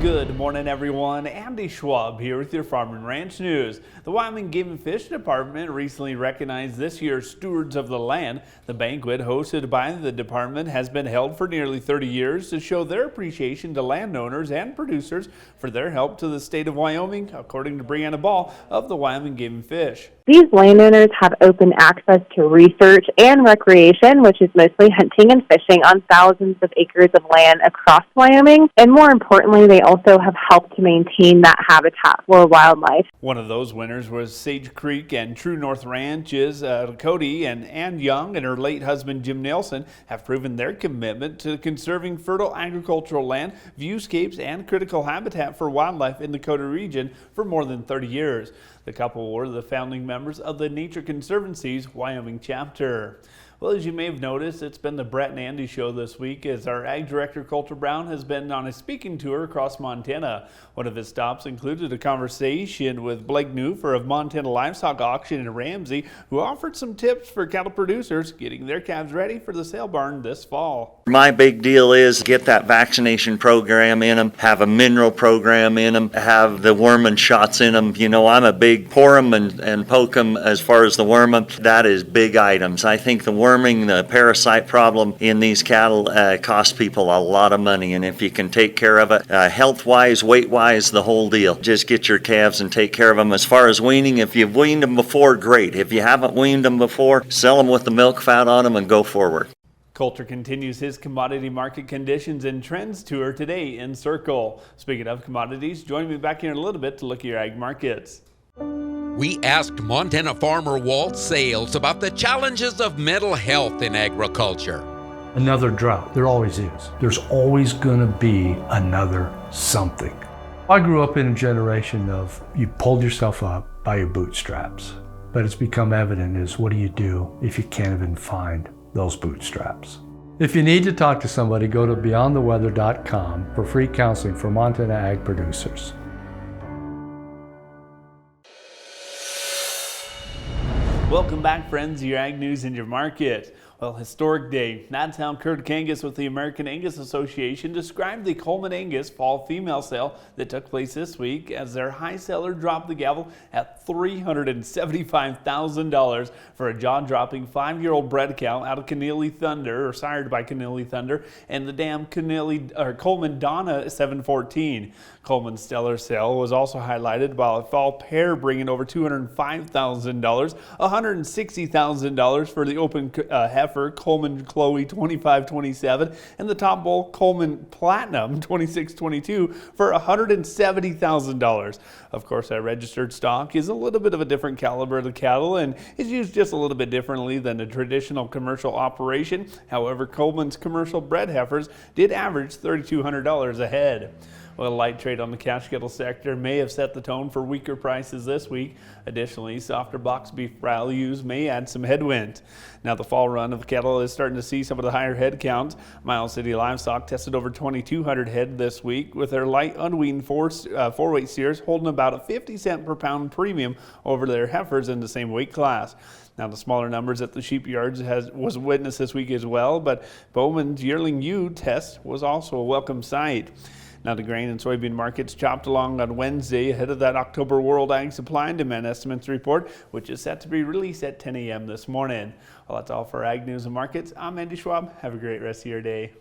Good morning, everyone. Andy Schwab here with your Farm and Ranch News. The Wyoming Game and Fish Department recently recognized this year's Stewards of the Land. The banquet hosted by the department has been held for nearly 30 years to show their appreciation to landowners and producers for their help to the state of Wyoming, according to Brianna Ball of the Wyoming Game and Fish. These landowners have open access to research and recreation, which is mostly hunting and fishing on thousands of acres of land across Wyoming. And more importantly, they also have helped to maintain that habitat for wildlife. One of those winners was Sage Creek and True North Ranch's Cody and Ann Young and her late husband Jim Nelson have proven their commitment to conserving fertile agricultural land, viewscapes, and critical habitat for wildlife in the Dakota region for more than 30 years. The couple were the founding members of the Nature Conservancy's Wyoming chapter. Well, as you may have noticed, it's been the Bret and Andy show this week as our Ag Director Coulter Brown has been on a speaking tour across Montana. One of his stops included a conversation with Blake Newfer of Montana Livestock Auction in Ramsey, who offered some tips for cattle producers getting their calves ready for the sale barn this fall. My big deal is get that vaccination program in them, have a mineral program in them, have the worming shots in them. You know, I'm a big pour them and poke them as far as the worming. That is big items. I think the worming, the parasite problem in these cattle costs people a lot of money, and if you can take care of it, health-wise, weight-wise, the whole deal. Just get your calves and take care of them. As far as weaning, if you've weaned them before, great. If you haven't weaned them before, sell them with the milk fat on them and go forward. Coulter continues his commodity market conditions and trends tour today in Circle. Speaking of commodities, join me back here in a little bit to look at your ag markets. We asked Montana farmer Walt Sales about the challenges of mental health in agriculture. Another drought, there always is. There's always going to be another something. I grew up in a generation of you pulled yourself up by your bootstraps, but it's become evident is what do you do if you can't even find those bootstraps? If you need to talk to somebody, go to beyondtheweather.com for free counseling for Montana ag producers. Welcome back, friends, to your Ag News and your market. Well, historic day. That's how Kurt Angus with the American Angus Association described the Coleman Angus fall female sale that took place this week as their high seller dropped the gavel at $375,000 for a jaw-dropping 5-year-old bred cow out of Keneally Thunder, or sired by Keneally Thunder, and the dam Coleman Donna 714. Coleman's stellar sale was also highlighted by a fall pair bringing over $205,000, $160,000 for the open heifer Coleman Chloe 2527, and the top bull Coleman Platinum 2622 for $170,000. Of course, that registered stock is a little bit of a different caliber of the cattle and is used just a little bit differently than a traditional commercial operation. However, Coleman's commercial bred heifers did average $3,200 a head. Well, light trade on the cash cattle sector may have set the tone for weaker prices this week. Additionally, softer box beef values may add some headwind. Now, the fall run of cattle is starting to see some of the higher head counts. Miles City Livestock tested over 2,200 head this week, with their light unweaned four-weight steers holding about a 50-cent per pound premium over their heifers in the same weight class. Now, the smaller numbers at the sheep yards was witnessed this week as well, but Bowman's yearling ewe test was also a welcome sight. Now, the grain and soybean markets chopped along on Wednesday ahead of that October World Ag Supply and Demand Estimates report, which is set to be released at 10 a.m. this morning. Well, that's all for Ag News and Markets. I'm Andy Schwab. Have a great rest of your day.